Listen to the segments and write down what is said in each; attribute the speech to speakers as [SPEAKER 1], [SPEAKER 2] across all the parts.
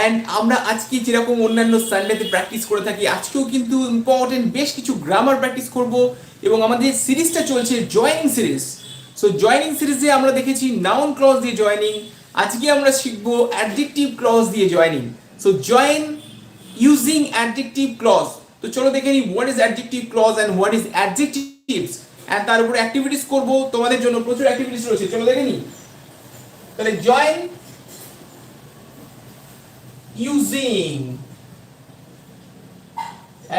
[SPEAKER 1] And আমরা আজকে যেরকম অন্যান্য সানডেতে প্র্যাকটিস করে থাকি, আজকেও কিন্তু ইম্পর্টেন্ট বেশ কিছু গ্রামার প্র্যাকটিস করব এবং আমাদের সিরিজটা চলছে জয়েনিং সিরিজ। সো জয়েনিং সিরিজে আমরা দেখেছি নাউন ক্লজ দিয়ে জয়েনিং, আজকে আমরা শিখব অ্যাডজেক্টিভ ক্লজ দিয়ে joining. So join using adjective clause. তো চলো দেখে নিই what is adjective clause and what is adjectives, and তার উপরে অ্যাক্টিভিটিস করব। তোমাদের জন্য প্রচুর অ্যাক্টিভিটিস রয়েছে, চলো দেখে নিই। তাহলে join using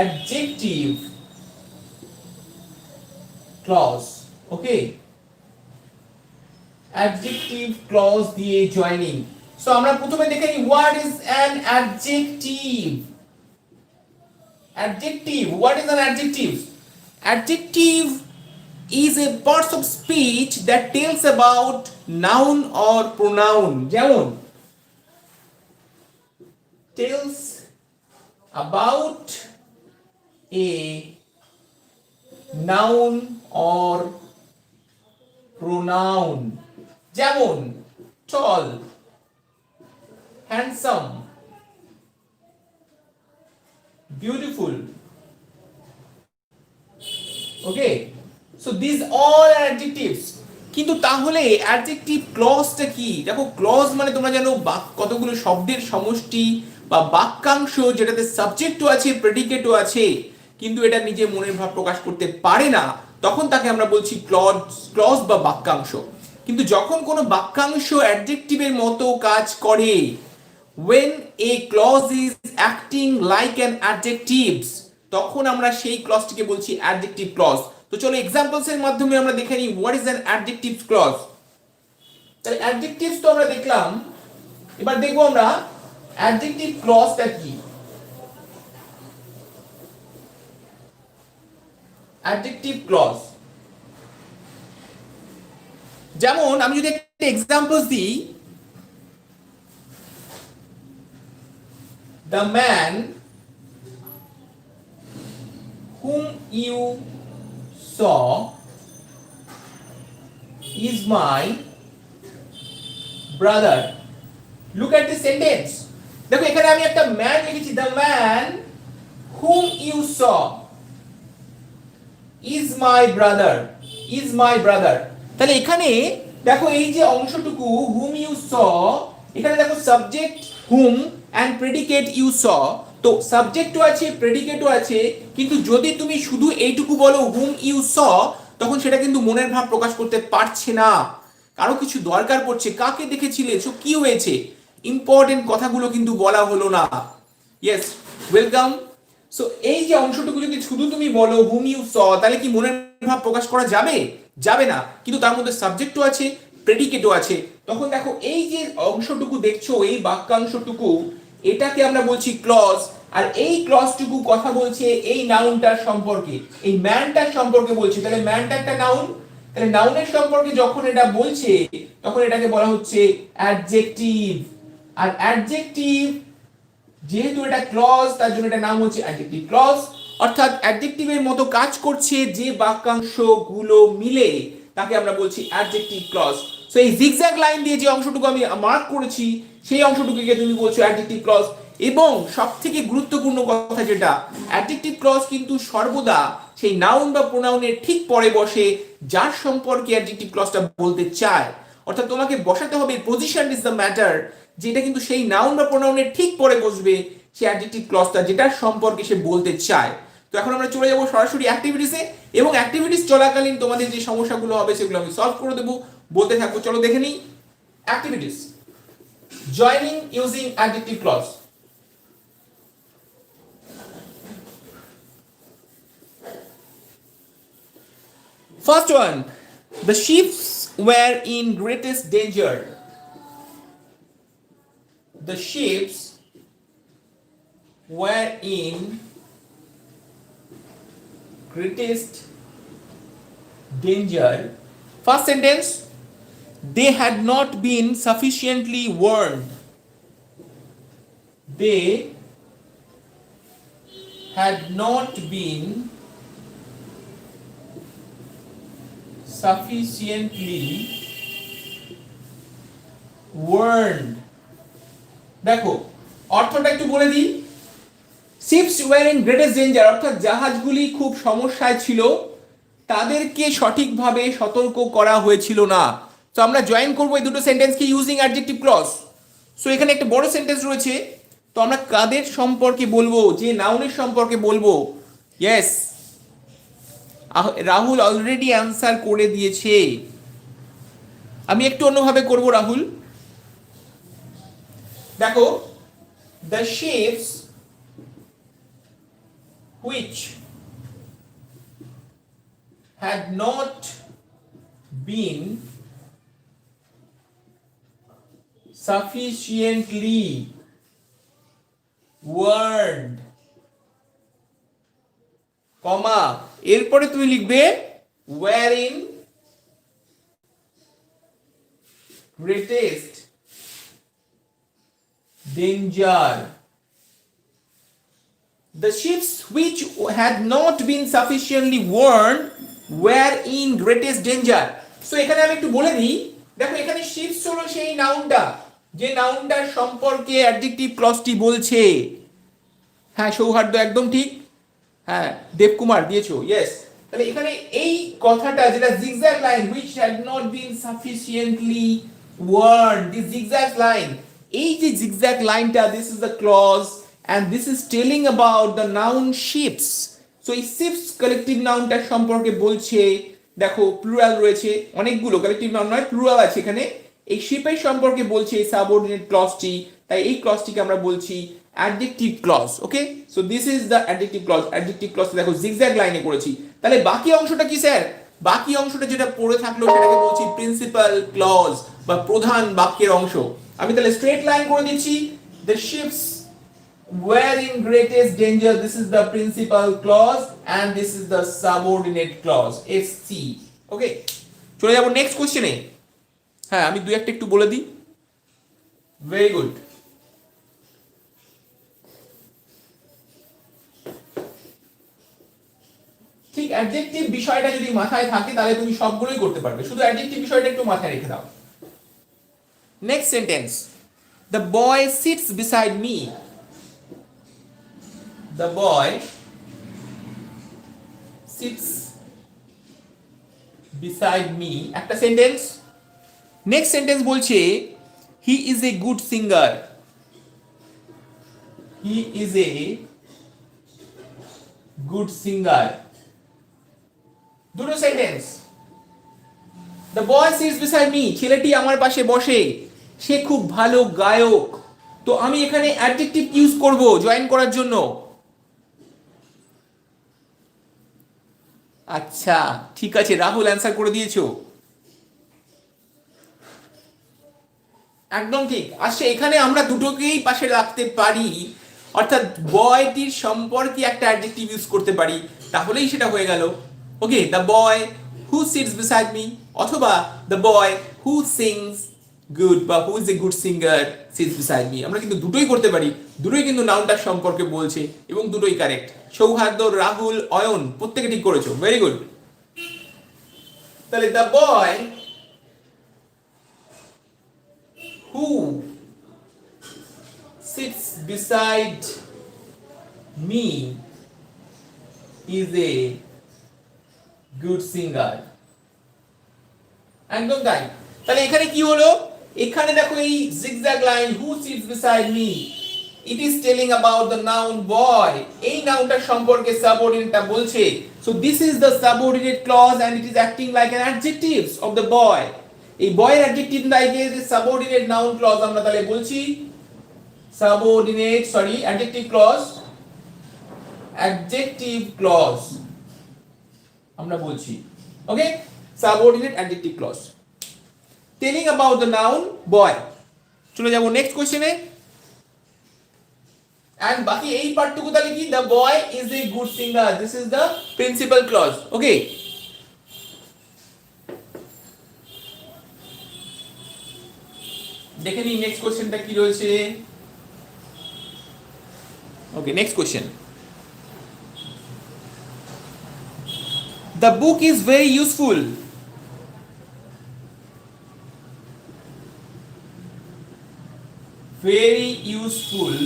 [SPEAKER 1] adjective clause, okay, adjective clause দিয়ে joining. So আমরা প্রথমে দেখে নিই what is an adjective. Adjective, what is an adjective? Adjective is a part of speech that tells about noun or pronoun. যেমন tells about a noun or pronoun. যেমন tall, handsome, beautiful. Okay, so these all are adjectives. কিন্তু তাহলে adjective ক্লজটা কি? দেখো, clause মানে তোমরা জানো কতগুলো শব্দের সমষ্টি বা বাক্যাংশ যেটাতে সাবজেক্টও আছে, প্রেডিকেটও আছে, কিন্তু এটা নিজে মনের ভাব প্রকাশ করতে পারে না, তখন তাকে আমরা বলছি ক্লজ বা বাক্যাংশ। কিন্তু যখন কোনো বাক্যাংশ অ্যাডজেক্টিভের মতো কাজ করে, when a clause is acting like an adjectives, তখন আমরা সেই ক্লজটিকে বলছি অ্যাডজেক্টিভ ক্লজ। তো চলো এক্সাম্পলস এর মাধ্যমে আমরা দেখে নিই what is an adjective clause. তাহলে অ্যাডজেক্টিভস তো আমরা দেখলাম, এবার দেখবো আমরা অ্যাডজেক্টিভ ক্লজটা কি। অ্যাডজেক্টিভ ক্লজ যেমন আমি যদি একটা এক্সাম্পলস দিই, the man whom you saw is my brother. Look at the sentence. দেখো এখানে আমি একটা ম্যান লিখেছি, the man whom you saw is my brother, is my brother. তাহলে এখানে দেখো এই যে অংশটুকু whom you saw, এখানে দেখো subject whom and predicate you saw, তো সাবজেক্টও আছে প্রেডিকেটও আছে, কিন্তু যদি তুমি শুধু এইটুকু বলো whom you saw, তখন সেটা কিন্তু মনের ভাব প্রকাশ করতে পারছে না, কারো কিছু দরকার পড়ছে, কাকে দেখেছিলে, সো কি হয়েছে, ইম্পর্টেন্ট কথাগুলো কিন্তু বলা হলো না। Yes, welcome. সো এই যে অংশটুকু যদি শুধু তুমি বলো whom you saw, তাহলে কি মনের ভাব প্রকাশ করা যাবে? যাবে না, কিন্তু তার মধ্যে সাবজেক্টও আছে প্রেডিকেটও আছে। তখন দেখো এই যে অংশটুকু দেখছো, এই বাক্যাংশটুকু, এটাকে আমরা বলছি ক্লজ, আর এই ক্লজটুকু কথা বলছে এই নাউনটার সম্পর্কে, এই ম্যানটার সম্পর্কে বলছে। তাহলে ম্যানটা একটা নাউন, তাহলে নাউনের সম্পর্কে যখন এটা বলছে, তখন এটাকে বলা হচ্ছে অ্যাডজেক্টিভ। আর অ্যাডজেক্টিভ যেহেতু এটা ক্লজ, তার জন্য এটা নাম হচ্ছে অ্যাডজেক্টিভ ক্লজ, অর্থাৎ অ্যাডজেক্টিভের মতো কাজ করছে যে বাক্যাংশগুলো মিলে, তাকে আমরা বলছি অ্যাডজেক্টিভ ক্লজ। সো এই জিগজ্যাগ লাইন দিয়ে যে অংশটুকু আমি মার্ক করেছি, সেই অংশটুকুকে তুমি বলছো অ্যাডজেক্টিভ ক্লজ। এবং সবথেকে গুরুত্বপূর্ণ কথা যেটা, অ্যাডজেক্টিভ ক্লজ কিন্তু সর্বদা সেই নাউন বা প্রোনাউনের ঠিক পরে বসে, যার সম্পর্কে অ্যাডজেক্টিভ ক্লজটা বলতে চায়। অর্থাৎ তোমাকে বসাতে হবে পজিশন ইজ দ্য ম্যাটার, যেটা কিন্তু সেই নাউন বা প্রোনাউনের ঠিক পরে বসবে সেই অ্যাডজেক্টিভ ক্লজটা যেটার সম্পর্কে সে বলতে চায়। তো এখন আমরা চলে যাব সরাসরি অ্যাক্টিভিটিসে, এবং অ্যাক্টিভিটিস চলাকালীন তোমাদের যে সমস্যাগুলো হবে সেগুলো আমি সলভ করে দেবো, বলতে থাকবো। চলো দেখে নিই activities. Joining using adjective clause. First one, the sheep were in greatest danger. The sheep were in greatest danger. First sentence, they had not been sufficiently warned. They had not been sufficiently warned. দেখো অর্থটা একটু বলে দিই। Ships were in greatest danger, অর্থাৎ জাহাজগুলি খুব সমস্যায় ছিল, তাদেরকে সঠিকভাবে সতর্ক করা হয়েছিল না। তো আমরা জয়েন করবো এই দুটো সেন্টেন্সকে ইউজিং অ্যাডজেক্টিভ ক্লজ। সো এখানে একটা বড় সেন্টেন্স রয়েছে, তো আমরা কাদের সম্পর্কে বলবো, যে নাউনের সম্পর্কে বলবো। ইয়েস, রাহুল অলরেডি অ্যান্সার করে দিয়েছে। আমি একটু অন্যভাবে করব রাহুল। দেখো, the ships which had not been sufficiently warned, কমা, এরপরে তুমি লিখবে wherein greatest danger. The ships which had not been sufficiently warned were in greatest danger. So এখানে আমি একটু বলে দিই, দেখো এখানে শিপস হলো সেই নাউনটা, যে নাউনটার সম্পর্কে অ্যাডজেক্টিভ ক্লজটি বলছে। হ্যাঁ সৌহার্দ্য একদম ঠিক, হ্যাঁ দেবকুমার দিয়েছো, ইয়েস। তাহলে এখানে এই কথাটা যেটা zigzag line which had not been sufficiently warned, this zigzag line, এই যে zigzag লাইনটা, this is the clause and this is telling about the noun ships. So এই ships কালেক্টিভ নাউনটার সম্পর্কে বলছে। দেখো প্লুরাল রয়েছে, অনেকগুলো কালেক্টিভ নাউন নয় প্লুরাল আছে এখানে, এই শিপের সম্পর্কে বলছে এই সাবঅর্ডিনেট ক্লজটি, তাই এই ক্লজটিকে আমরা বলছি adjective clause. Okay, so this is the adjective clause. Adjective clause দেখো জিগজ্যাগ লাইনে করেছি। তাহলে বাকি অংশটা কি স্যার? বাকি অংশটা যেটা পড়ে থাকলো সেটাকে বলছি প্রিন্সিপাল ক্লজ বা প্রধান বাক্যের অংশ। আমি তাহলে স্ট্রেট লাইন করে দিচ্ছি, the ships were in greatest danger, this is the principal clause and this is the subordinate clause, SC. ওকে, চলে যাব নেক্সট কোশ্চেনে। হ্যাঁ আমি দুই একটা একটু বলে দিই। Very good. ঠিক অ্যাডজেক্টিভ বিষয়টা যদি মাথায় থাকে তাহলে তুমি সবগুলোই করতে পারবে, শুধু অ্যাডজেক্টিভ বিষয়টা একটু মাথায় রেখে দাও। Next sentence, the boy sits beside me. The boy sits beside me, একটা সেন্টেন্স। নেক্সট সেন্টেন্স বলছে he is a good singer, he is a good singer, দুটো sentence. the boy sits beside me, ছেলেটি আমার পাশে বসে, সে খুব ভালো গায়ক। তো আমি এখানে অ্যাডজেক্টিভ ইউজ করব জয়েন করার জন্য। আচ্ছা ঠিক আছে, রাহুল অ্যান্সার করে দিয়েছো, একদম ঠিক আসছে। এখানে আমরা দুটোকেই পাশে রাখতে পারি, অর্থাৎ বয়টির সম্পর্কে একটা অ্যাডজেক্টিভ ইউজ করতে পারি, তাহলেই সেটা হয়ে গেল। Okay, the boy who sits beside me, অথবা the boy who sings good বা who is a good singer sits beside me. আমরা কিন্তু দুটোই করতে পারি, দুটোই কিন্তু নাউনটার সম্পর্কে বলছে এবং দুটোই কারেক্ট। সৌহার্দ্য, রাহুল, অয়ন প্রত্যেকে ঠিক করেছো, ভেরি গুড। তাহলে the boy who sits beside me is a good singer, একদম তাই। তাহলে এখানে কি হলো, এখানে দেখো এই zigzag line who sits beside me, it is telling about the noun boy, এই নাউনটার সম্পর্কে সাবঅর্ডিনেটটা বলছে। so this is the subordinate clause and it is acting like an adjective of the boy। এই বয়ের অ্যাডজেক্টিভ লাইকে যে সাবঅর্ডিনেট নাউন ক্লজ আমরা তাহলে বলছি subordinate, sorry adjective clause, adjective clause আমরা বলছি। Okay, subordinate adjective clause telling about the noun boy. চলে যাব নেক্সট কোশ্চেনে। এন্ড বাকি এই পার্টটুকু তাহলে কি, the boy is a good singer, this is the principal clause. Okay, দেখে নিই নেক্সট কোশ্চেনটা কি রয়েছে। Okay, next question, the book is very useful. Very useful.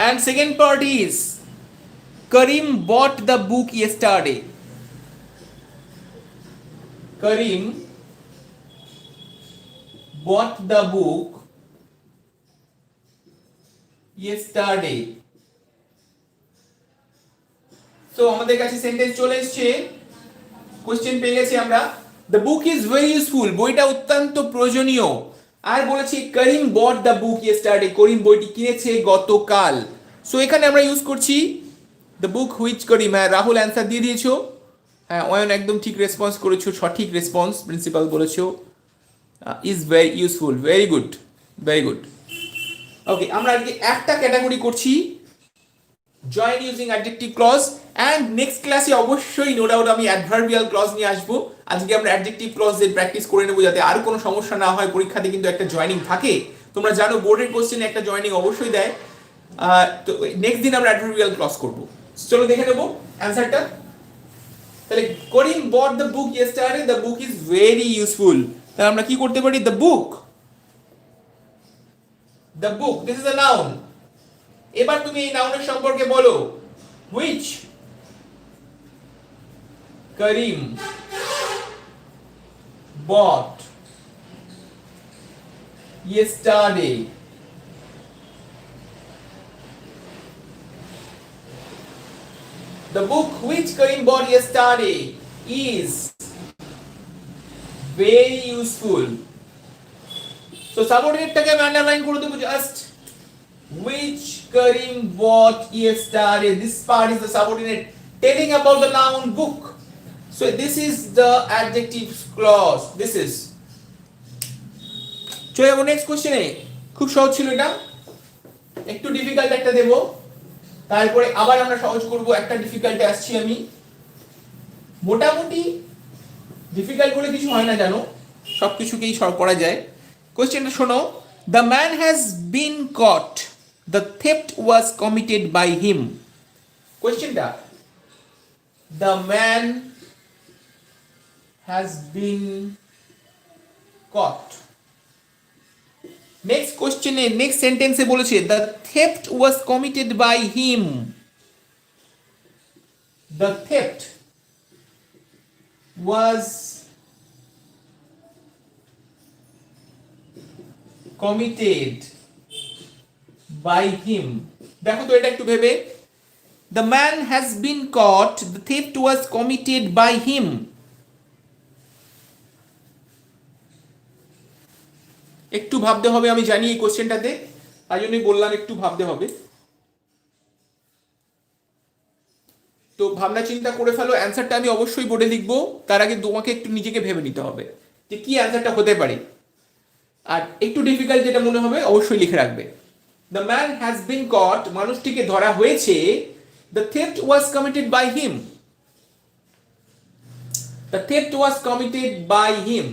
[SPEAKER 1] And second part is Karim bought the book yesterday. Karim bought the book yesterday. So আমাদের কাছে sentence চলে এসেছে, question পেয়ে গেছি আমরা। The book is very useful, বইটা অত্যন্ত প্রয়োজনীয়। আর বলেছি করিম বট দ্য বুক ইয়েস্টারডে, করিম বইটি কিনেছে গতকাল। সো এখানে আমরা ইউজ করছি দ্য বুক হুইচ করিম। হ্যাঁ, রাহুল অ্যান্সার দিয়ে দিয়েছো। হ্যাঁ, অয়ন একদম ঠিক রেসপন্স করেছো, সঠিক রেসপন্স, প্রিন্সিপাল বলেছো। Is very useful, very good, very good. Okay, আমরা আজকে একটা ক্যাটাগরি করছি, join using adjective clause. And next ক্লাসে অবশ্যই নো ডাউট আমি অ্যাডভার্বিয়াল ক্লজ নিয়ে আসবো। আজকে আমরা অ্যাডজেক্টিভ ক্লজের প্র্যাকটিস করে নেবো, যাতে আর কোনো সমস্যা না হয়। পরীক্ষাতে কিন্তু একটা জয়েনিং থাকে, তোমরা জানো বোর্ডের কোশ্চেনে একটা জয়েনিং অবশ্যই দেয়। তো নেক্সট দিন আমরা অ্যাডভার্বিয়াল ক্লজ করবো। চলো দেখে নেবো অ্যান্সারটা। তাহলে Karim bought the book yesterday, the book is very useful. তাহলে আমরা কি করতে পারি? The book, the book, this is a noun. এবার তুমি এই নাউনের সম্পর্কে বলো, which Karim bought yesterday. The book which Karim bought yesterday is very useful. So subordinate টাকে আমি আন্ডারলাইন করে দেবো, just which Karim bought yesterday. This part is the subordinate telling about the noun book. So this is the adjective clause. This is. চলে যাবো next কোশ্চেনে। খুব সহজ ছিল এটা, একটু ডিফিকাল্ট একটা দেব, তারপরে আবার আমরা সহজ করব। একটা ডিফিকাল্টে আসছি আমি। মোটামুটি ডিফিকাল্ট বলে কিছু হয় না জানো, সব কিছুকেই সলভ করা যায়। কোশ্চেনটা শোনো, the man has been caught, the theft was committed by him. কোশ্চেনটা, the man has been caught. Next কোশ্চেনে, নেক্সট সেন্টেন্সে বলেছে the theft was committed by him. The theft was committed by him. দেখো তো এটা একটু ভেবে, the man has been caught, the theft was committed by him. একটু ভাবতে হবে, আমি জানি এই কোশ্চেনটাতে, তাই জন্যই বললাম একটু ভাবতে হবে। তো ভাবনা চিন্তা করে ফেলো, অ্যান্সারটা আমি অবশ্যই বোর্ডে লিখবো। তার আগে তোমাকে একটু নিজেকে ভেবে নিতে হবে যে কি অ্যান্সারটা হতে পারে। আর একটু ডিফিকাল্ট যেটা মনে হবে অবশ্যই লিখে রাখবে। The man has been caught, মানুষটিকে ধরা হয়েছে। The theft was committed by him, the theft was committed by him.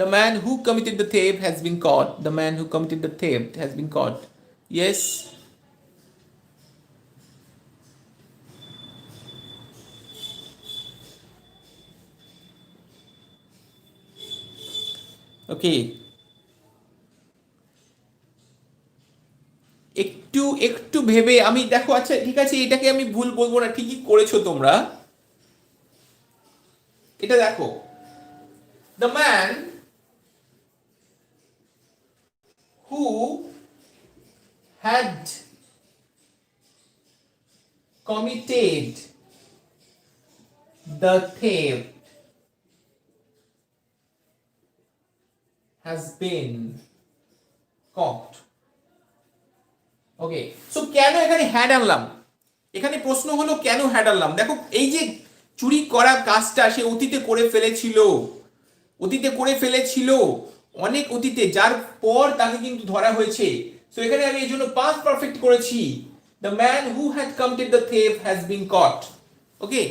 [SPEAKER 1] The man who committed the theft has been caught. The man who committed the theft has been caught. Yes. Okay. একটু ভেবে আমি দেখো। আচ্ছা ঠিক আছে, এটাকে আমি ভুল বলবো না, ঠিকই করেছো তোমরা। এটা দেখো, the man who had committed the theft has been caught. Okay, so কেন এখানে হ্যাড আনলাম? এখানে প্রশ্ন হলো কেন হ্যাড আনলাম। দেখো, এই যে চুরি করা কাজটা সে অতীতে করে ফেলেছিল, অতীতে করে ফেলেছিল, অনেক অতীতে, যার পর তাকে কিন্তু ধরা হয়েছে। সো এখানে আমি এই জন্য পাস্ট পারফেক্ট করেছি, the man who had committed the theft has been caught. Okay,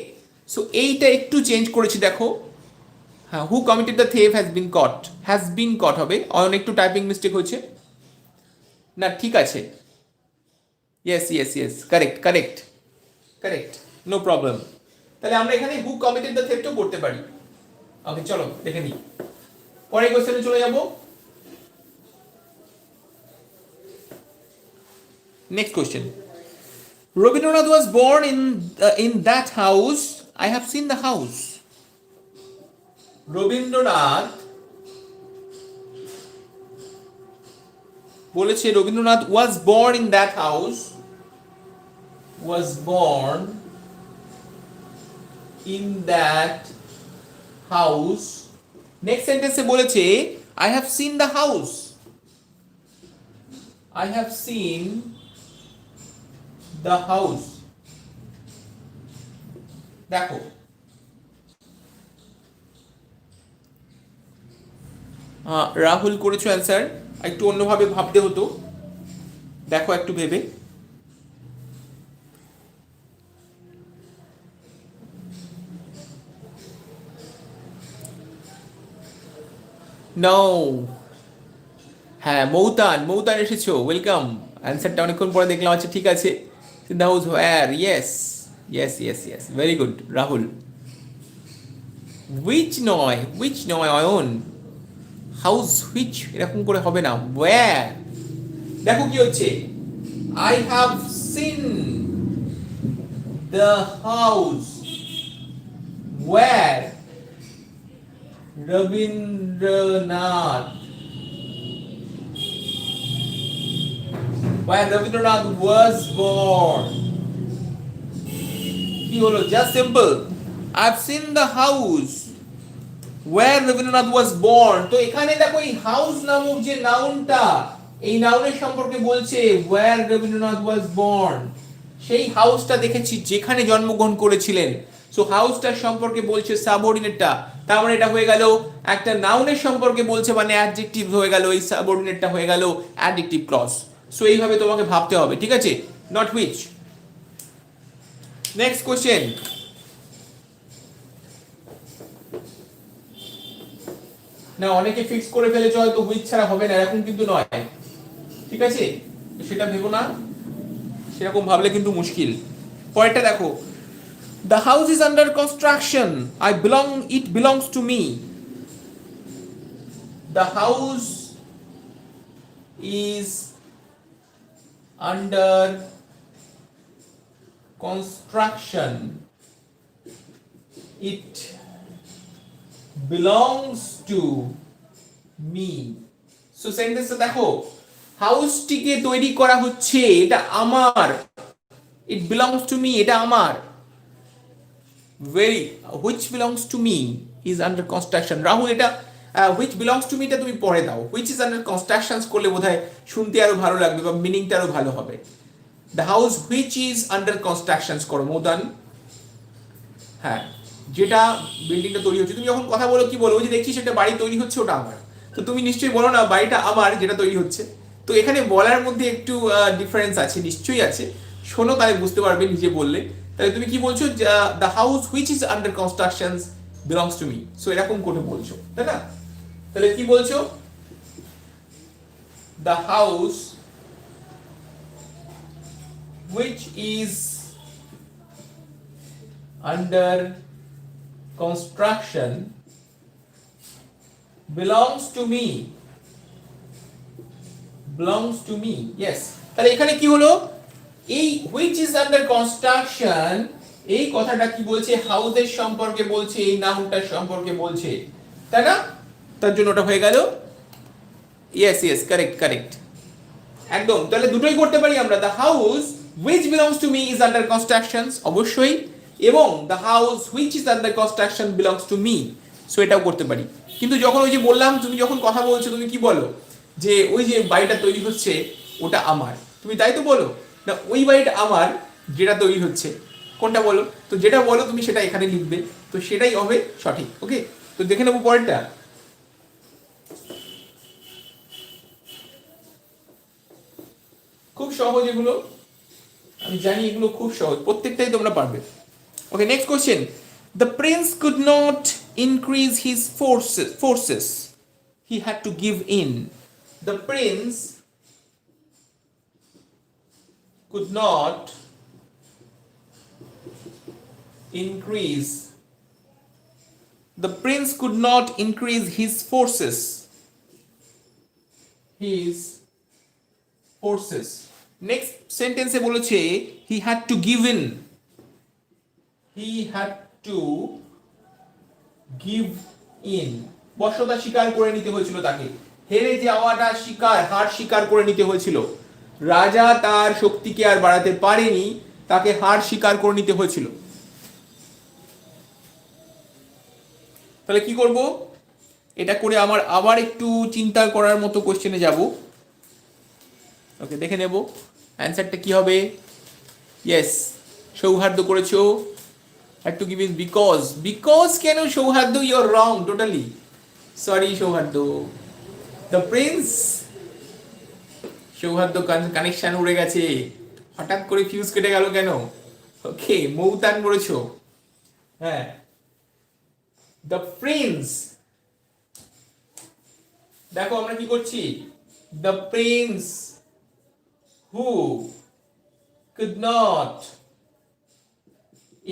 [SPEAKER 1] so এইটা একটু চেঞ্জ করেছি দেখো। হ্যাঁ, who committed the theft has been caught হবে। অনেক একটু টাইপিং মিস্টেক হয়েছে না, ঠিক আছে। Yes yes yes, correct correct correct, no problem. তাহলে আমরা এখানে হু কমিটেড দ্য থেফটও করতে পারি। ওকে, চলো দেখে নিই। পরের কোশ্চেনে চলে যাব। Next question, Rabindranath was born in that house, I have seen the house. Rabindranath বলেছে Rabindranath was born in that house, was born in that house. Next সেন্টেন্সে বলেছে I have seen the house, I have seen the house. দেখো রাহুল করেছো answer, একটু অন্যভাবে ভাবতে হতো, দেখো একটু ভেবে। নো, হ্যাঁ মৌতান এসেছো, ওয়েলকাম। অ্যান্সারটা অনেকক্ষণ পরে দেখলাম, আচ্ছা ঠিক আছে। The house where, yes yes yes yes, very good Rahul. Which নয় অয়ন, হাউস হুইচ এরকম করে হবে না, ওয়্যার। দেখো কি হচ্ছে, I have seen the house where Rabindranath, where Rabindranath was born. কি হলো, just simple, I've seen the house where Rabindranath was born. তো এখানে দেখো এই হাউস নামক যে নাউনটা, এই নাউনের সম্পর্কে বলছে where Rabindranath was born, সেই হাউসটা দেখেছি যেখানে জন্মগ্রহণ করেছিলেন। সো হাউসটার সম্পর্কে বলছে সাবঅর্ডিনেটটা, তার মানে এটা হয়ে গেল একটা নাউনের সম্পর্কে বলছে, মানে অ্যাডজেক্টিভ হয়ে গেল, এই সাবঅর্ডিনেটটা হয়ে গেল অ্যাডজেক্টিভ ক্লজ। সো এইভাবে তোমাকে ভাবতে হবে, ঠিক আছে, নট হুইচ। নেক্সট কোশ্চেন, না অনেকে ফিক্স করে ফেলেছে হয়তো হুইচ ছাড়া হবে না, এরকম কিন্তু নয়, ঠিক আছে, সেটা ভেবো না, সেরকম ভাবলে কিন্তু মুশকিল। পরেরটা দেখো, the house is under construction, it belongs to me. The house is under construction, it belongs to me. So সেন্টেন্সটা দেখো, হাউসটিকে তৈরি করা হচ্ছে, এটা আমার, it belongs to me, এটা আমার। which belongs to me is under construction. Rahul এটা which belongs to me টা তুমি পড়ে দাও, which is under construction করলে বোধহয় শুনতে আরো ভালো লাগবে বা মিনিংটা আরো ভালো হবে। the house which is under construction করো মৌদান। হ্যাঁ, যেটা বিল্ডিংটা তৈরি হচ্ছে, তুমি যখন কথা বলো কি বলো, যে দেখছি সেটা বাড়ি তৈরি হচ্ছে ওটা আমার, তো তুমি নিশ্চয়ই বলো না বাড়িটা আমার যেটা তৈরি হচ্ছে। তো এখানে বলার মধ্যে একটু ডিফারেন্স আছে, নিশ্চয়ই আছে, শোনো তাহলে বুঝতে পারবে নিজে বললে। তাহলে তুমি কি বলছো, the house which is under construction belongs to me, so এরকম করে বলছো, তাই না? তাহলে কি বলছো, the house which is under construction belongs to me, yes। তাহলে এখানে কি হলো, এই which is under construction, এই কথাটা কি বলছে, হাউসের সম্পর্কে বলছে, এই নাউনটার সম্পর্কে বলছে, তাই না? তার জন্য ওটা হয়ে গেল yes yes কারেক্ট একদম। তাহলে দুটোই করতে পারি আমরা, the house which belongs to me is under construction অবশ্যই, এবং the house which is under construction belongs to me, so এটাও করতে পারি। কিন্তু যখন ওই যে বললাম, তুমি যখন কথা বলছো তুমি কি বলো, যে ওই যে বাড়িটা তৈরি হচ্ছে ওটা আমার, তুমি তাই তো বলো না, ওই বাড়িটা আমার যেটা তৈরি হচ্ছে, কোনটা বলো? তো যেটা বলো তুমি সেটা এখানে লিখবে, তো সেটাই হবে সঠিক। ওকে, তো দেখে নেবো পরেরটা। খুব সহজ এগুলো, আমি জানি এগুলো খুব সহজ, প্রত্যেকটাই তোমরা পারবে। Okay, next question, the prince could not increase his forces, he had to give in. The prince could not increase the prince could not increase his forces. Next sentence এ বলেছে he had to give in. He had to give in. বশ্যতা স্বীকার করে নিতে হয়েছিল তাকে, হেরে যাওয়াটা হার স্বীকার করে নিতে হয়েছিল। রাজা তার শক্তিকে আর বাড়াতে পারেনি, তাকে হার স্বীকার করে নিতে হয়েছিল। তাহলে কি করব, এটা করে আমার আবার একটু চিন্তা করার মতো কোশ্চেনে যাব। ওকে, দেখে নেব অ্যান্সারটা কি হবে। ইয়েস, সৌহার্দ্য করেছো। Had to give in because কেন Souharda, you are wrong totally, sorry Souharda. The prince, Souharda connection উড়ে গেছে, হঠাৎ করে ফিউজ কেটে গেল কেন। ওকে, মৌতান বলেছো। হ্যাঁ, দ্য প্রিন্স, দেখো আমরা কি করছি, the Prince who could not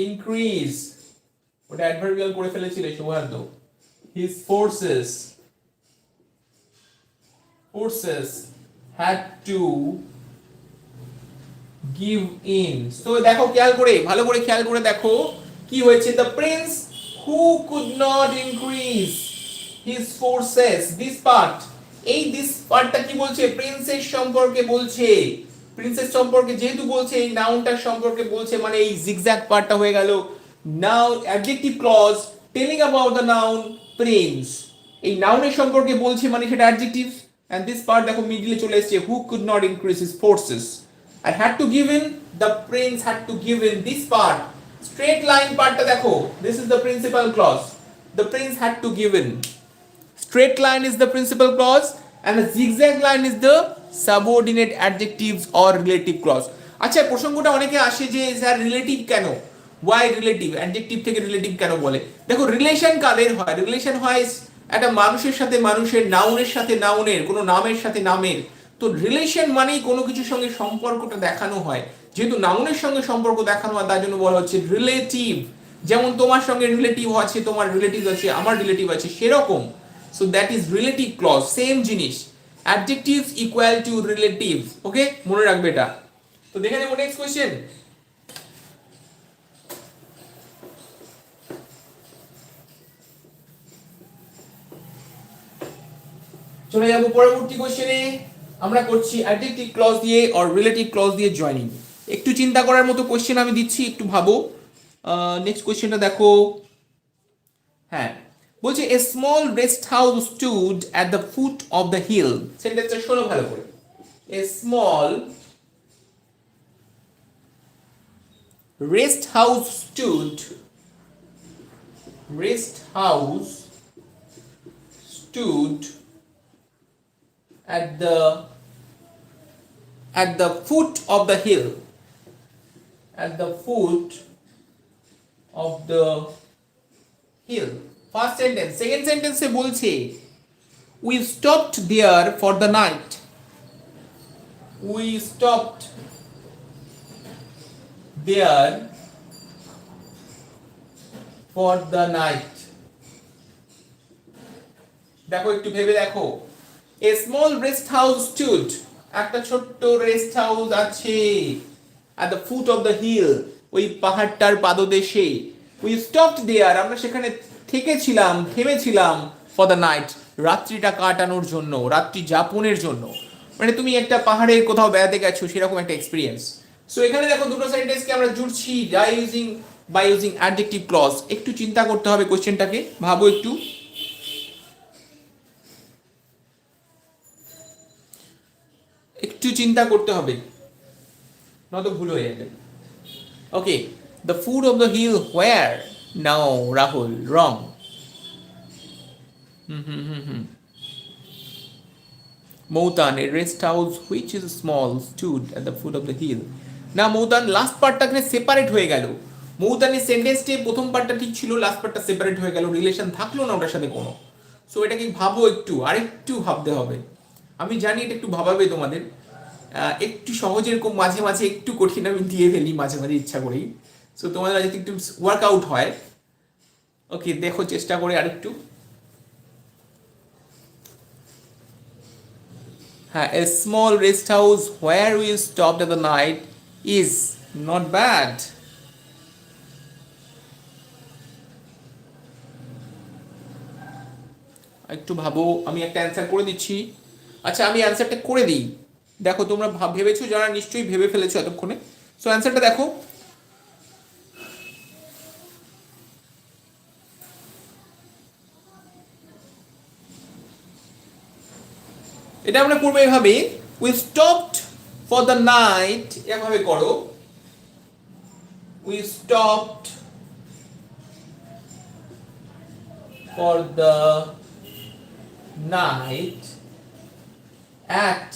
[SPEAKER 1] increase, ওটা অ্যাডভার্বিয়াল করে ফেলেছিলে সৌহার্দ্য, his forces had to give in. So দেখো ভালো করে খেয়াল করে দেখো কি হয়েছে, the prince who could not increase his forces, this part, এই দিস পার্টটা কি বলছে, প্রিন্সেস সম্পর্কে বলছে। প্রিন্সেস সম্পর্কে যেহেতু বলছে, এই নাউনটার সম্পর্কে বলছে, মানে এই জিগজ্যাগ পার্টটা হয়ে গেল noun adjective clause telling about the noun prince. এই নাউনের সম্পর্কে বলছে মানে সেটা অ্যাডজেক্টিভ, এন্ড দিস পার্ট দেখো মিডলে চলে এসেছে, who could not increase his forces আর had to give in, the prince had to give in. This part straight line পার্টটা দেখো, this is the principal clause, the prince had to give in. Straight line is the principal clause and the zigzag line is the subordinate adjectives or relative clause. আচ্ছা, প্রসঙ্গটা অনেকে আসে যে sir relative কেন, why relative, adjective থেকে relative কেন বলে। দেখো রিলেশন কাদের হয়, রিলেশন হয় একটা মানুষের সাথে মানুষের, নাউনের সাথে নাউনের, কোনো নামের সাথে নামের। তো রিলেশন মানেই কোনো কিছুর সঙ্গে সম্পর্কটা দেখানো হয়, যেহেতু নাউনের সঙ্গে সম্পর্ক দেখানো হয় তার জন্য বলা হচ্ছে রিলেটিভ। যেমন তোমার সঙ্গে রিলেটিভ আছে, তোমার রিলেটিভ আছে, আমার রিলেটিভ আছে, সেরকম। So that is relative clause, same জিনিস, adjectives equal to relatives. ওকে, মনে রাখবে এটা। তো দেখে নেব নেক্সট কোশ্চেন। চলে যাব পরবর্তী কোশ্চেনে। আমরা করছি adjective clause দিয়ে or relative clause দিয়ে জয়েনিং। একটু চিন্তা করার মতো কোশ্চেন আমি দিচ্ছি, একটু ভাবো। নেক্সট কোশ্চেনটা দেখো। হ্যাঁ, বলছে a small rest house stood at the foot of the hill. সেন্টেন্সটা শোনো ভালো করে। a small rest house stood at the foot of the hill. First sentence. Second sentence এ বলছে we stopped there for the night. দেখো একটু ভেবে দেখো, a small rest house stood, একটা ছোট্ট রেস্ট হাউস আছে at the foot of the hill, ওই পাহাড়টার পাদদেশে। we stopped there, আমরা সেখানে থেমেছিলাম for the night, রাত্রিটা কাটানোর জন্য, রাত্রি যাপনের জন্য। মানে তুমি একটা পাহাড়ে কোথাও বেড়াতে গেছো, সেরকম একটা এক্সপিরিয়েন্স। সো এখানে দেখো দুটো সেন্টেন্সকে আমরা জুড়ছি বাই ইউজিং অ্যাডজেক্টিভ ক্লজ। একটু চিন্তা করতে হবে কোশ্চেনটাকে, ভাবো একটু। চিন্তা করতে হবে, নয়তো ভুল হয়ে যাবে। ওকে, the foot of the hill where? No, Rahul, wrong. Moutan, a rest house which is small stood at the foot of the hill. না মৌতান, লাস্ট পার্টটা এখানে সেপারেট হয়ে গেল। মৌতানের সেন্টেন্সটি প্রথম পার্টটা ঠিক ছিল, লাস্ট পার্টটা সেপারেট হয়ে গেল, রিলেশন থাকলো না ওটার সাথে কোনো। সো এটাকে ভাবো একটু, আরেকটু ভাবতে হবে। আমি জানি এটা একটু ভাবাবে তোমাদের, একটু সহজ, এরকম মাঝে মাঝে একটু কঠিন আমি দিয়ে ফেলি মাঝে মাঝে ইচ্ছা করেই। সো তোমাদের আজকে একটু ওয়ার্কআউট হয়। ওকে, দেখো চেষ্টা করে আরেকটু। হ্যাঁ, a small rest house where we stopped at the night is not bad. একটু ভাবো, আমি একটা অ্যান্সার করে দিচ্ছি। আচ্ছা, আমি অ্যান্সারটা করে দিই। দেখো তোমরা ভেবেছো যারা, নিশ্চয়ই ভেবে ফেলেছো এতক্ষণে। সো অ্যান্সারটা দেখো, এটা আমরা করবো এভাবে, we stopped for the night, এভাবে করো, we stopped for the night at,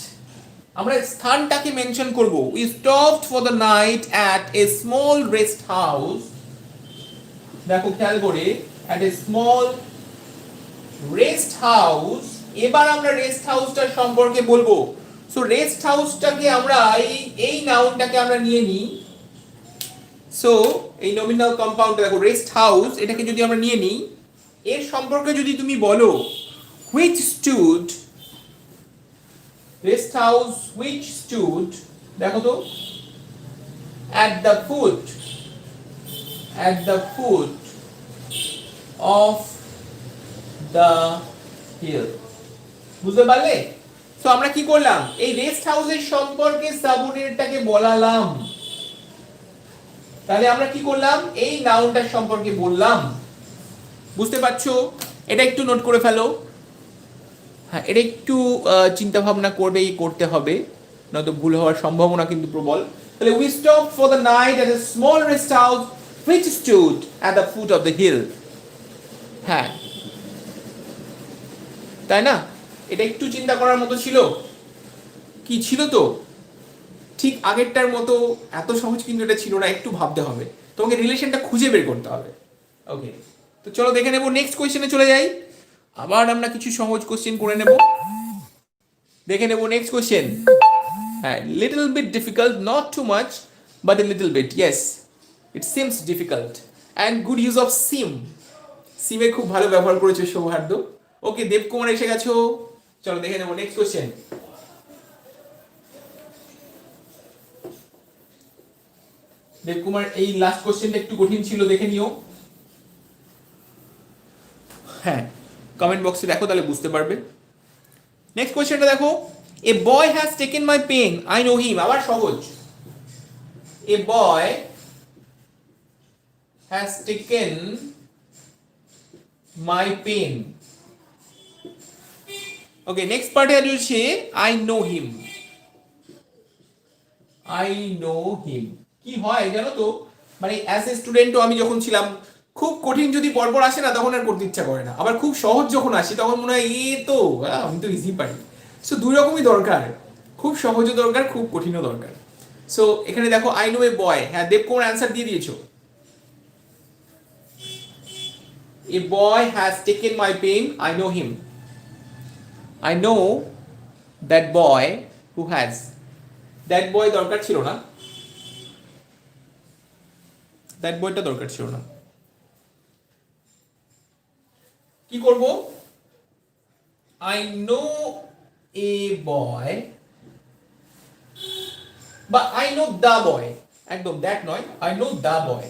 [SPEAKER 1] আমরা স্থানটাকে মেনশন করব, we stopped for the night at a small rest house. দেখো খেয়াল করে, at a small rest house. এবার আমরা রেস্ট হাউসটার সম্পর্কে বলবো। সো রেস্ট হাউসটাকে আমরা এই নাউনটাকে আমরা নিয়ে নিই। সো এই নমিনাল কম্পাউন্ডটা দেখো, রেস্ট হাউস, এটাকে যদি আমরা নিয়ে নিই, এর সম্পর্কে যদি তুমি বলো which stood, rest house which stood, দেখো তো, at the foot of the hill, বুঝতে পারলে? তো আমরা কি করলাম, এই রেস্ট হাউসের সম্পর্কে সাবঅর্ডিনেটটাকে বলালাম, তাহলে আমরা কি করলাম, এই নাউনটার সম্পর্কে বললাম। বুঝতে পারছো? এটা একটু নোট করে ফেলো। হ্যাঁ, এটা একটু চিন্তা ভাবনা করতে হবে, নয়তো ভুল হওয়ার সম্ভাবনা কিন্তু প্রবল। তাহলে we stop for the night at a small rest house which stood at the foot of the hill. হ্যাঁ, তাই না? এটা একটু চিন্তা করার মতো ছিল কি? ছিল তো, ঠিক আগেরটার মতো এত সহজ কিন্তু এটা ছিল না, একটু ভাবতে হবে, তোমাকে রিলেশনটা খুঁজে বের করতে হবে। ওকে, তো চলো দেখে নেব, নেক্সট কোয়েশ্চেনে চলে যাই। আবার আমরা কিছু সহজ কোশ্চেন করে নেব, দেখে নেব নেক্সট কোশ্চেন। হ্যাঁ, little bit difficult, not too much but a little bit, yes it seems difficult and good use of seem, সিমের খুব ভালো ব্যবহার করেছে সৌহার্দ্য। ওকে, দেবকুমার এসে গেছো, চলো দেখে নেব নেক্সট কোশ্চেন। দেবকুমার, এই লাস্ট কোশ্চেনটা একটু কঠিন ছিল, দেখে নিও। হ্যাঁ, কমেন্ট বক্সে দেখো, তাহলে বুঝতে পারবে। নেক্সট কোশ্চেনটা দেখো, a boy has taken my pen, I know him, আবার সহজ। A boy has taken my pen. Okay, next পার্টে আছে I know him. I know him কি হয় জানো তো, মানে অ্যাজ এ স্টুডেন্টও আমি যখন ছিলাম, খুব কঠিন যদি পরপর আসে না, তখন আর করতে ইচ্ছা করে না, আবার খুব সহজ যখন আসে তখন মনে হয় তো আমি তো ইজি পারি। সো দুই রকমই দরকার, খুব সহজও দরকার, খুব কঠিনও দরকার। সো এখানে দেখো আই নো এ বয়, হ্যাঁ দেবকুমার অ্যান্সার দিয়ে দিয়েছো। A boy has taken my pen, I know him. I know that boy who has, that boy দরকার ছিল না, দ্যাট বয়টা দরকার ছিল না। কি করব, আই নো এ বয় বা আই নো দা বয়, একদম দ্যাট নয়, আই নো দা বয়,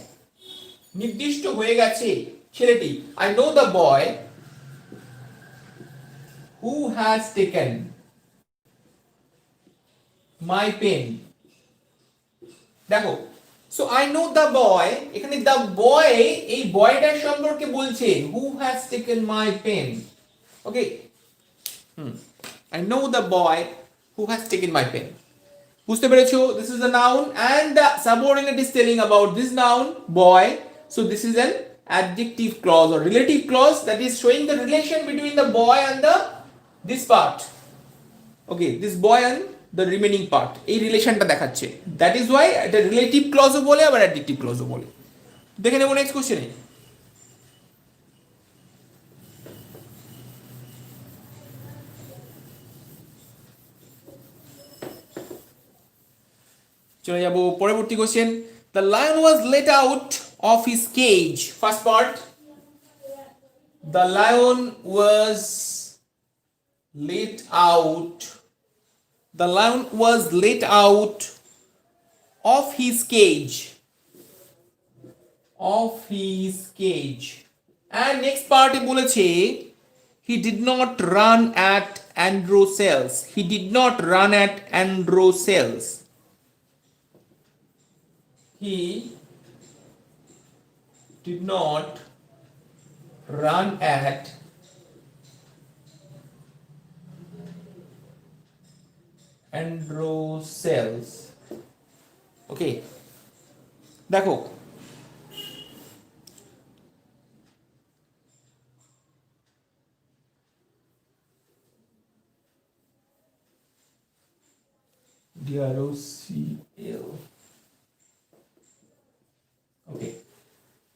[SPEAKER 1] নির্দিষ্ট হয়ে গেছে ছেলেটি। I know the boy who has taken my pen. দেখো, so I know the boy, এখানে দা বয়, এই বয়টার সম্পর্কে বলছে, who has taken my pen. Okay, I know the boy who has taken my pen. বুঝতে পেরেছো? This is a noun and the subordinate is telling about this noun boy. So this is an adjective clause or relative clause that is showing the relation between the boy and the this part. Okay, this boy and the remaining part. এই রিলেশনটা দেখাচ্ছে। That is why এটা relative clause ও বলে আবার adjective clause ও বলে। দেখে নেব next কোশ্চেনে। চলে যাব পরবর্তী question. The lion was late out of his cage, first part. The lion was let out. The lion was let out of his cage. Of his cage. And next part বলেছে he did not run at Androcells. He did not run at Androcells. He did not run at Androcells. Okay. দেখো DROCL. Okay.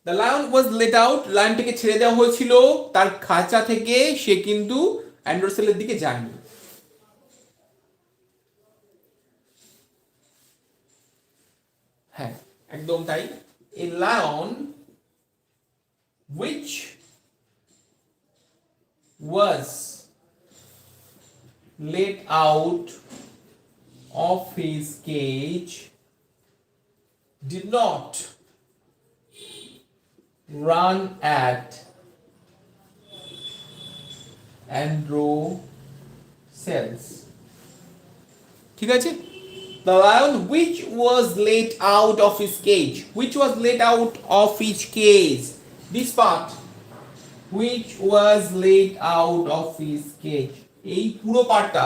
[SPEAKER 1] The lion was let out. লায়নটাকে ছেড়ে দেওয়া হয়েছিল তার খাঁচা থেকে, সে কিন্তু অ্যান্ড্রোসেলের দিকে যায়নি। হ্যাঁ, একদম তাই। A lion which was let out of his cage did not run at Androcells. ঠিক আছে? The lion which was let out of his cage. Which was let out of his cage. This part. Which was let out of his cage. এই পুরো পার্টটা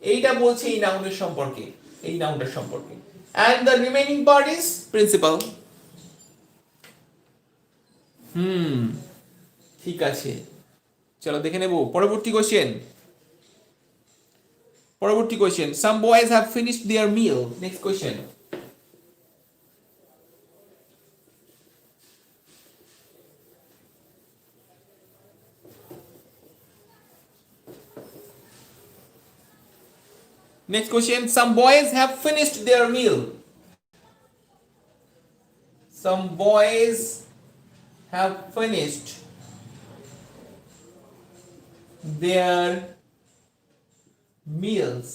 [SPEAKER 1] এইটা বলছে এই নাউনের সম্পর্কে, এই নাউনটার সম্পর্কে। And the remaining part is principal. ঠিক আছে, চলো দেখে নেব পরবর্তী কোশ্চেন। পরবর্তী question, some boys have finished their meal. Next question. Next question, some boys have finished their meal. Some boys have finished their meals.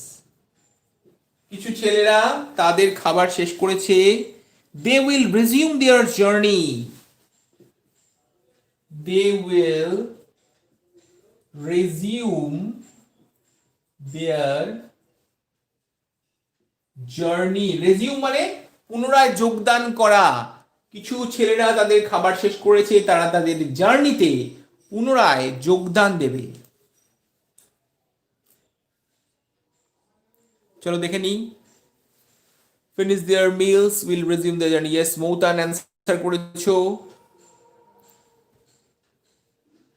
[SPEAKER 1] কিছু ছেলেরা তাদের খাবার শেষ করেছে। They will resume their journey. They will resume their journey. Resume মানে পুনরায় যোগদান করা। কিছু ছেলেরা তাদের খাবার শেষ করেছে, তারা তাদের জার্নিতে পুনরায় যোগদান দেবে। চলো দেখে নিই। Finish their meals, will resume their journey. Yes, Moutan answer করেছো।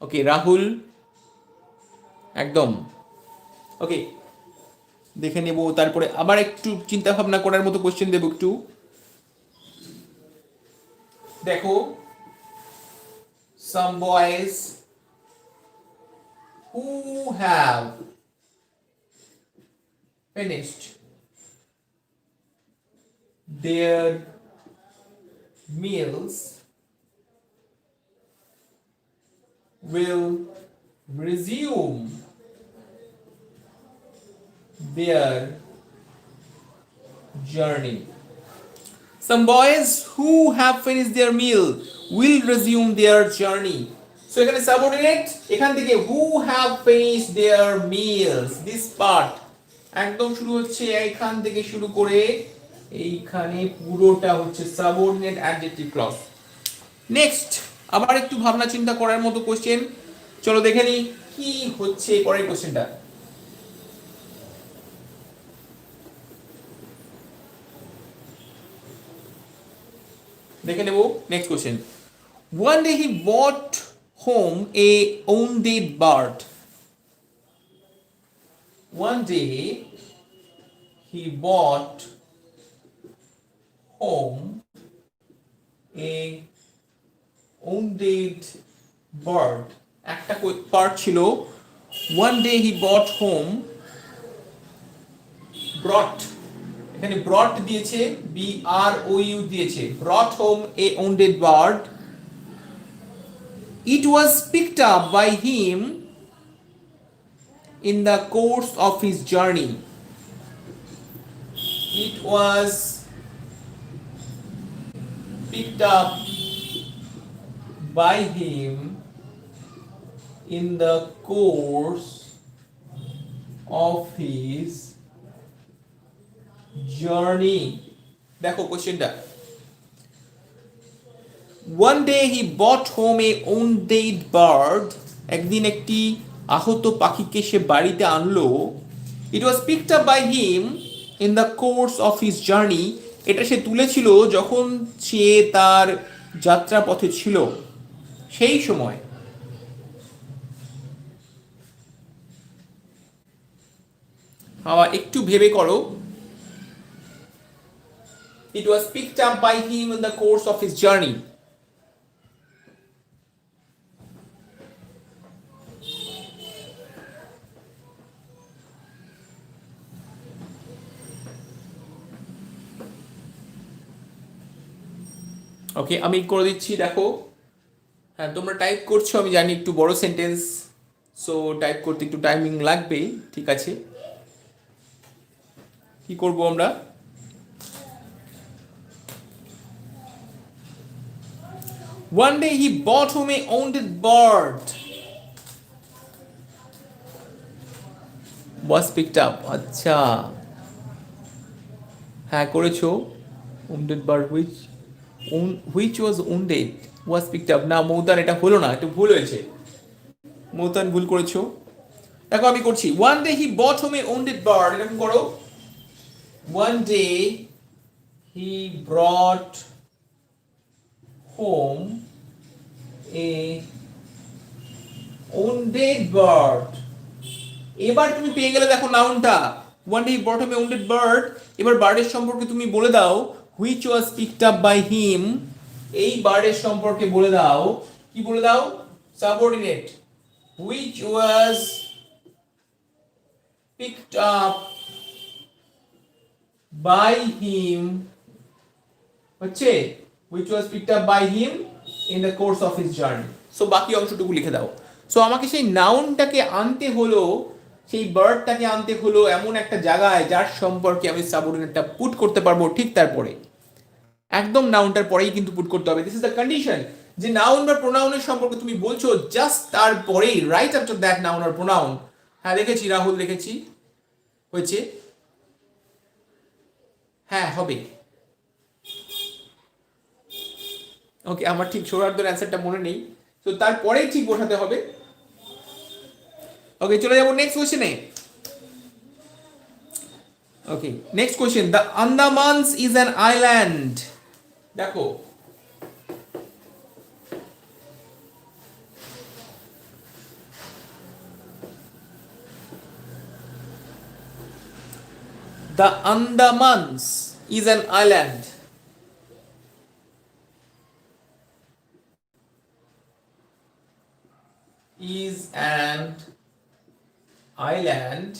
[SPEAKER 1] ওকে, রাহুল একদম ওকে, দেখে নেব। তারপরে আবার একটু চিন্তা ভাবনা করার মতো কোশ্চেন দেব একটু। দেখো, some boys who have finished their meals will resume their journey. Some boys who have finished their meal will resume their journey. So এখানে subordinate, এখান থেকে who have finished their meals, this part একদম শুরু হচ্ছে এইখান থেকে শুরু করে এইখানে পুরোটা হচ্ছে subordinate adjective clause. নেক্সট আবার একটু ভাবনা চিন্তা করার মতো কোশ্চেন, চলো দেখে নিই কি হচ্ছে পরের কোশ্চেনটা। দেখে নেব next question. One day he brought home a wounded bird. One day he brought home a wounded bird. একটা পার্ট ছিল, one day he brought home, brought এখানে brought দিয়েছে, BROU দিয়েছে, brought home a wounded bird. It was picked up by him in the course of his journey. It was picked up by him in the course of his journey. দেখো কোশ্চেনটা, one day he brought home a wounded bird. একদিন একটি আহত পাখিকে সে বাড়িতে আনলো. It was picked up by him in the course of his journey. এটা সে তুলেছিল যখন সে তার যাত্রা পথে ছিল সেই সময়. একটু ভেবে করো. It was picked up by him in the course of his journey. ওকে, আমি করে দিচ্ছি. দেখো, হ্যাঁ তোমরা টাইপ করছো আমি জানি, একটু বড় সেন্টেন্স, সো টাইপ করতে একটু টাইমিং লাগবে. ঠিক আছে, কি করব আমরা? One day he brought home a wounded bird. Was picked up. আচ্ছা, হ্যাঁ করেছো. wounded bird which was wounded was picked up. না মৌতান, এটা হলো না, একটু ভুল হয়েছে. মৌতান ভুল করেছো. দেখো আমি করছি. One day he brought home a wounded bird. এরকম করো. One day he brought home a wounded bird. এবার তুমি পেয়ে গেলে দেখো নাউনটা. One day he brought home a wounded bird. এবার বার্ডের সম্পর্কে তুমি বলে দাও which was picked up by him. এই বার্ডের সম্পর্কে বলে দাও. কি বলে দাও? Subordinate. which was picked up by him হচ্ছে which was picked up by him in the course of his journey. So বাকি অংশটুকু লিখে দাও. সো আমাকে সেই নাউনটাকে আনতে হলো, সেই বার্ডটাকে আনতে হলো এমন একটা জায়গায় যার সম্পর্কে আমি সাবঅর্ডিনেটটা পুট করতে পারবো ঠিক তারপরে, একদম নাউনটার পরেই কিন্তু পুট করতে হবে. দিস ইজ দ্য কন্ডিশন, যে নাউন বা প্রোনাউনের সম্পর্কে তুমি বলছো জাস্ট তারপরেই, রাইট আফটার দ্যাট নাউন আর প্রোনাউন. হ্যাঁ দেখেছি রাহুল, দেখেছি হয়েছে. হ্যাঁ হবে. ওকে, আমার ঠিক সৌরার্ধের অ্যান্সারটা মনে নেই, তো তারপরেই ঠিক বসাতে হবে. ওকে, চলে যাবো নেক্সট কোশ্চেনে. Okay, next question. The Andamans is an island. দেখো, the Andamans is an island. Is an island.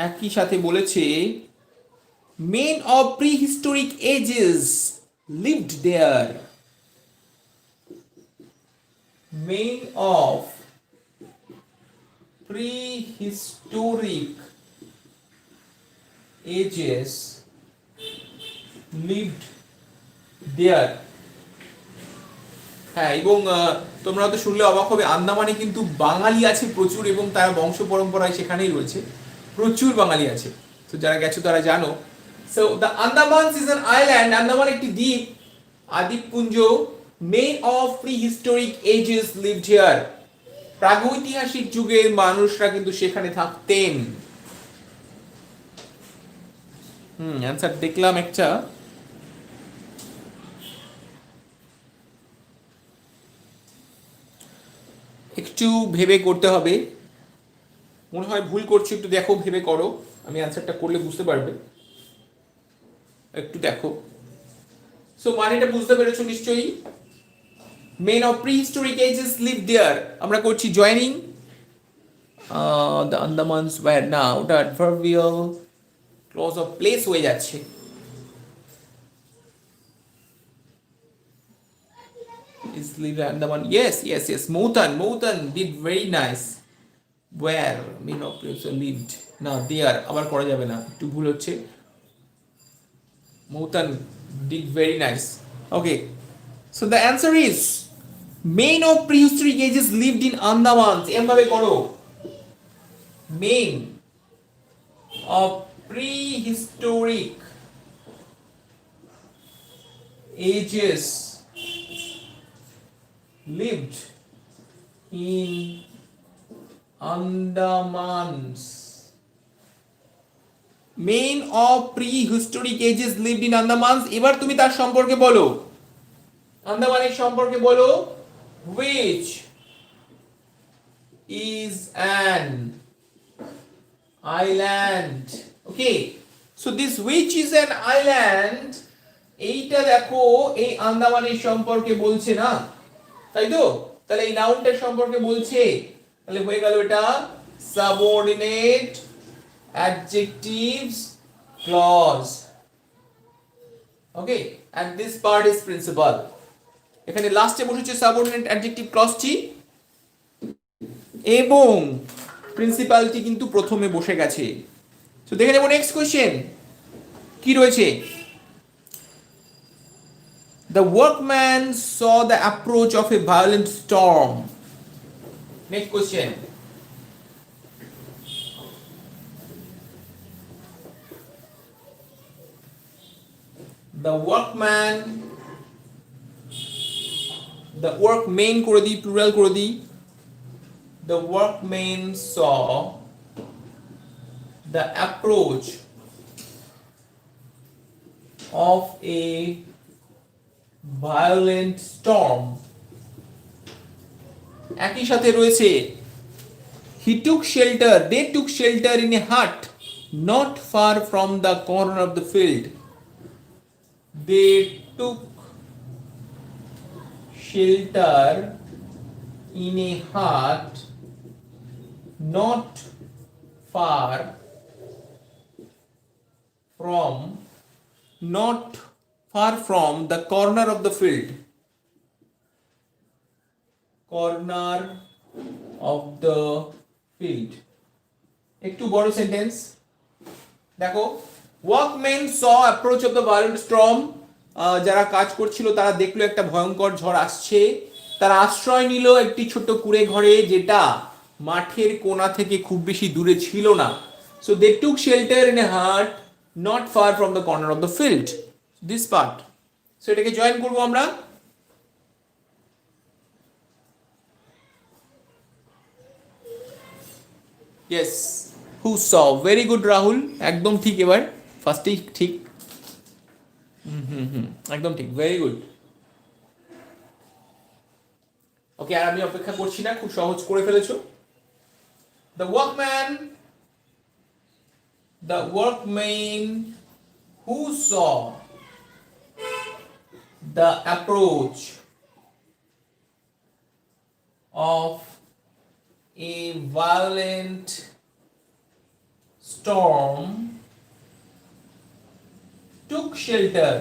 [SPEAKER 1] একই সাথে বলেছে men of prehistoric ages lived there. Men of prehistoric ages lived there. হ্যাঁ, এবং তোমরা তো শুনলে অবাক হবে, আন্দামানে কিন্তু বাঙালি আছে প্রচুর, এবং তারা বংশ পরম্পরায় সেখানেই রয়েছে, প্রচুর বাঙালি আছে. তো যারা গেছো তারা জানো. So the Andamans is an island. Andaman একটি দ্বীপ, আদিপুঞ্জ. Men of prehistoric ages lived here. প্রাগৈতিহাসিক যুগের মানুষরা কিন্তু সেখানে থাকতেন. অ্যান্সার দেখলাম একটা. একটু ভেবে করতে হবে, মনে হয় ভুল করছি, একটু দেখো, ভেবে করো, আমি অ্যান্সারটা করলে বুঝতে পারবে. একটু দেখো. সো মানেটা বুঝতে পেরেছো নিশ্চয়ই. Main of prehistoric edges live there. আমরা করছি জয়েনিং. দ্য আন্দামানস ওয়্যার, না ওটা অ্যাডভার্বিয়াল ক্লজ অফ প্লেস হয়ে যাচ্ছে. Is live in Andaman. Yes. Moutan did very nice. Where main of priests lived. না there আবার করা যাবে না, একটু ভুল হচ্ছে। Moutan did very nice. Okay, so the answer is main of prehistoric ages lived in Andaman. এভাবে করো, main of prehistoric ages lived in Andamans. Main of prehistoric ages lived in Andamans. এবার তুমি তার সম্পর্কে বলো, আন্দামানের সম্পর্কে বলো, which is an island. Okay, so this which is an island, এইটা দেখো এই আন্দামানের সম্পর্কে বলছে না, তাই তো? তাহলে এই নাউনটার সম্পর্কে বলছে, তাহলে হয়ে গেল এটা subordinate adjectives clause. Okay, and this part is principal. এখানে লাস্টে বসেছে সাবঅর্ডিনেট অ্যাডজেক্টিভ ক্লজটি এবং প্রিন্সিপালটি কিন্তু প্রথমে বসে গেছে। সো দেখে নেব নেক্সট কোশ্চেন কি রয়েছে। The workman saw the approach of a violent storm. Next question. The workman করে দিই, প্লুরাল করে দিই। The workman saw the approach of a violent storm. একই সাথে রয়েছে he took shelter, they took shelter in a hut not far from the corner of the field. They took shelter in a hut not far from the corner of the field. Corner of the field. একটু বড় sentence দেখো, workman saw approach of the violent storm, যারা কাজ করছিল তারা দেখলো একটা ভয়ঙ্কর ঝড় আসছে, তারা আশ্রয় নিল একটি ছোট্ট কুঁড়ে ঘরে যেটা মাঠের কোণা থেকে খুব বেশি দূরে ছিল না। So they took shelter in a hut not far from the corner of the field, this part. So এটাকে জয়েন করবো আমরা। Yes, who saw, very good Rahul, একদম ঠিক, এবার ফার্স্টেই ঠিক, একদম ঠিক, ভেরি গুড। ওকে, আর আমি অপেক্ষা করছি না, খুব সহজ করে ফেলেছো। The workman who saw the approach of a violent storm took shelter.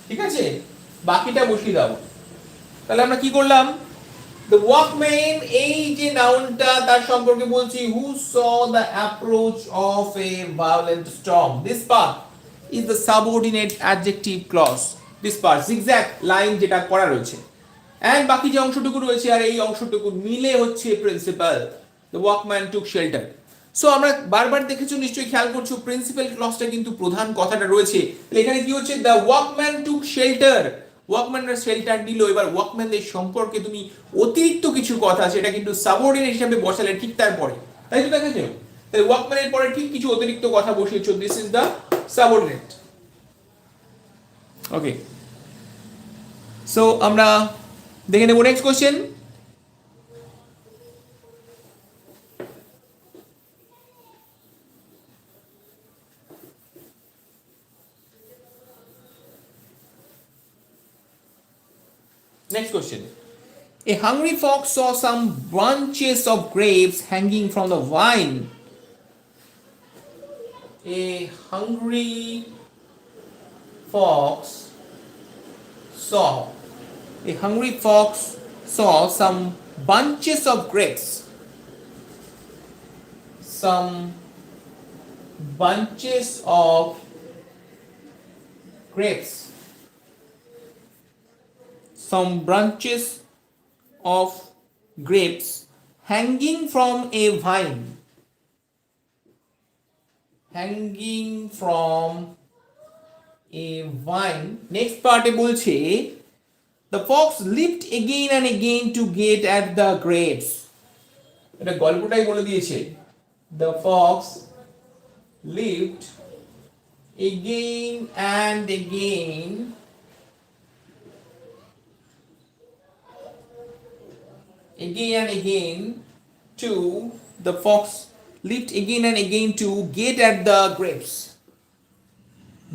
[SPEAKER 1] ঠিক আছে, বাকিটা বসিয়ে দাও। তাহলে আমরা কি করলাম, the workman, এই যে নাউনটা তার সম্পর্কে বলছি, who saw the approach of a violent storm, this part is the subordinate adjective clause, this part zigzag line যেটা করা রয়েছে, and বাকি যে অংশটুকু রয়েছে আর এই অংশটুকু মিলে হচ্ছে principal, the workman took shelter. So আমরা বারবার দেখেছো, নিশ্চয়ই খেয়াল করছো, প্রিন্সিপাল ক্লজটা কিন্তু প্রধান কথাটা রয়েছে। এখানে কি হচ্ছে, দ্য ওয়ার্কম্যান টুক শেল্টার, ওয়ার্কম্যানরা শেল্টার নিল। এবার ওয়ার্কম্যানদের সম্পর্কে তুমি অতিরিক্ত কিছু কথা সেটা কিন্তু সাবঅর্ডিনেট হিসেবে বসালে ঠিক তারপরে, তাই তো দেখেছো? তাহলে ওয়ার্কম্যানের পরে ঠিক কিছু অতিরিক্ত কথা বসিয়েছো, this is the subordinate. Okay, so আমরা দেখে নেব next question. Next question. A hungry fox saw some bunches of grapes hanging from the vine. A hungry fox saw, a hungry fox saw some bunches of grapes. Some bunches of grapes. Some branches of grapes hanging from a vine. Hanging from a vine. Next part এ বলছে the fox leaped again and again to get at the grapes. এটা গল্পটাই বলে দিয়েছে. The fox leaped again and again and again to the fox leaped again and again to get at the grapes.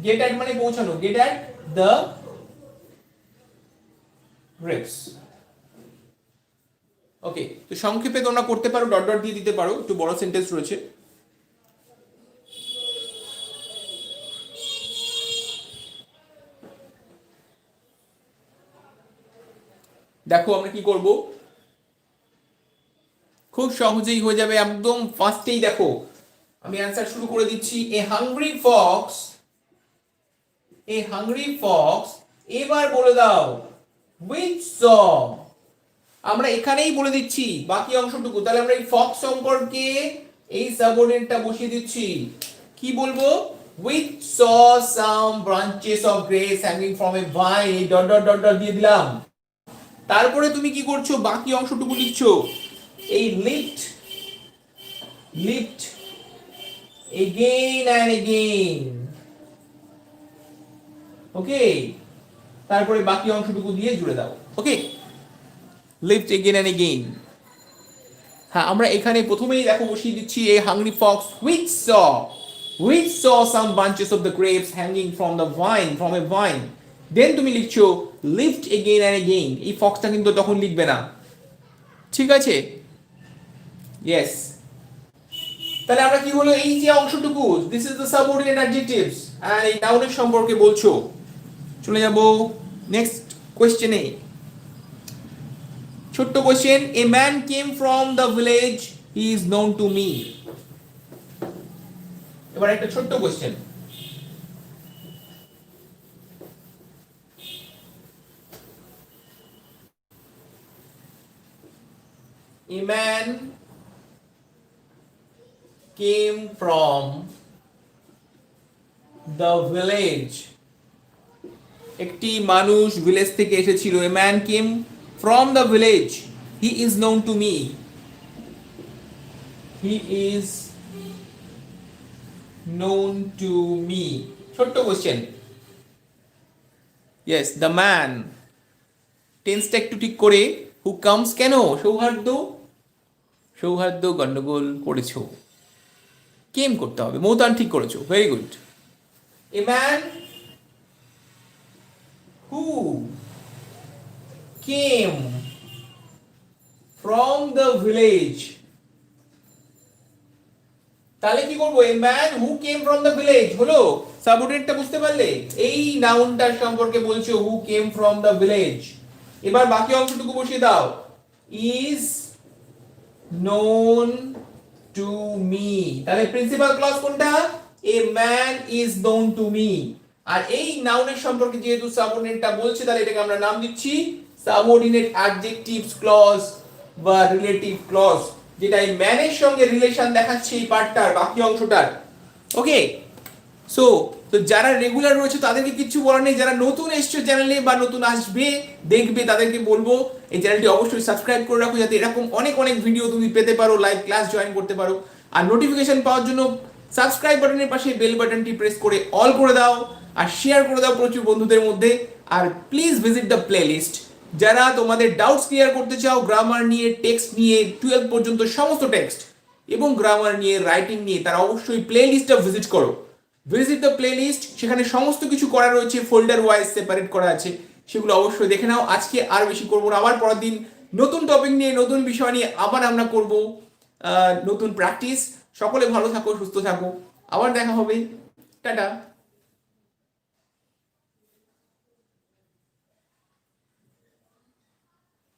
[SPEAKER 1] Get at মানে পৌঁছানো, get at the grapes. ওকে, তো সংক্ষেপে তোমরা করতে পারো, ডট ডট দিয়ে দিতে পারো, একটু বড় সেন্টেন্স রয়েছে। দেখো আমরা কি করব, খুব সহজেই হয়ে যাবে, একদম ফার্স্টেই দেখো আমি অ্যান্সার শুরু করে দিচ্ছি। এ হাংরি ফক্স, এবার বলে দাও which saw, আমরা এখানেই বলে দিচ্ছি বাকি অংশটুকু। তাহলে আমরা এই ফক্স সম্পর্কে এই সাবঅর্ডিনেটটা বসিয়ে দিচ্ছি, কি বলবো, which saw some branches of grapes hanging from a vine, dot dot dot dot দিয়ে দিলাম। তারপরে তুমি কি করছো, বাকি অংশটুকু লিখছো, এই লিফট again and again, ওকে, তারপরে বাকি অংশটুকু দিয়ে জুড়ে দাও, ওকে, লিফট again and again। হ্যাঁ, আমরা এখানে প্রথমেই দেখো বসিয়ে দিচ্ছি a hungry fox which saw some bunches of the grapes hanging from a vine, দেন তুমি লিখছো লিফট again and again, এই ফক্সটা কিন্তু তখন লিখবে না, ঠিক আছে, ইয়েস। তাহলে আমরা কি হলো, এই যে অংশটুকু, this is the subordinate adjectives, আর এই নাউনের সম্পর্কে বলছো। চলে যাব নেক্সট কোশ্চেনে। ছোট্ট question, a man came from the village, he is known to me. এবার একটা ছোট্ট question, a man came from the village, একটি মানুষ ভিলেজ থেকে এসেছিল। a man came from the village, he is known to me, he is known to me। ছোট্ট question, yes, the man, টেন্সটা একটু ঠিক করে, who comes, কেন, সৌহার্দ্য গন্ডগোল করেছো, কেম করতে হবে, মৌতান ঠিক করেছো, very good. A man who came from the village, তাহলে কি করবো, a man who came from the village হলো, সাবঅর্ডিনেটটা বুঝতে পারলে, এই নাউনটার সম্পর্কে বলছো, হু কেম ফ্রম দ্য ভিলেজ। এবার বাকি অংশটুকু বসিয়ে দাও, ইজ known to me, তাহলে প্রিন্সিপাল ক্লজ কোনটা, a man is known to me। আর এই নাউনের সম্পর্কে যেহেতু সাবঅর্ডিনেটটা বলছে, তাহলে এটাকে আমরা নাম দিচ্ছি সাবঅর্ডিনেট অ্যাডজেক্টিভস ক্লজ বা রিলেটিভ ক্লজ, যেটা এই ম্যানের সঙ্গে রিলেশন দেখাচ্ছে এই পার্টটার, বাকি অংশটার, ওকে। সো তো যারা রেগুলার রয়েছে তাদেরকে কিছু বলার নেই, যারা নতুন এসছো চ্যানেলে বা নতুন আসবে দেখবে তাদেরকে বলবো এই চ্যানেলটি অবশ্যই সাবস্ক্রাইব করে রাখো, যাতে এরকম অনেক অনেক ভিডিও তুমি পেতে পারো, লাইভ ক্লাস জয়েন করতে পারো। আর নোটিফিকেশন পাওয়ার জন্য সাবস্ক্রাইব বাটনের পাশে বেল বাটনটি প্রেস করে অল করে দাও, আর শেয়ার করে দাও প্রচুর বন্ধুদের মধ্যে। আর প্লিজ ভিজিট দ্য প্লেলিস্ট, যারা তোমাদের ডাউটস ক্লিয়ার করতে চাও গ্রামার নিয়ে, টেক্সট নিয়ে, 12 পর্যন্ত সমস্ত টেক্সট এবং গ্রামার নিয়ে, রাইটিং নিয়ে, তারা অবশ্যই প্লেলিস্টটা ভিজিট করো। ভিজিট দ্য প্লেলিস্ট, সেখানে সমস্ত কিছু করা রয়েছে, ফোল্ডার ওয়াইজ সেপারেট করা আছে, সেগুলো অবশ্যই দেখে নাও। আজকে আর বেশি করবো না, আবার পরের দিন নতুন টপিক নিয়ে, নতুন বিষয় নিয়ে আবার আমরা করব নতুন প্র্যাকটিস। সকলে ভালো থাকো, সুস্থ থাকো, আবার দেখা হবে, টাটা।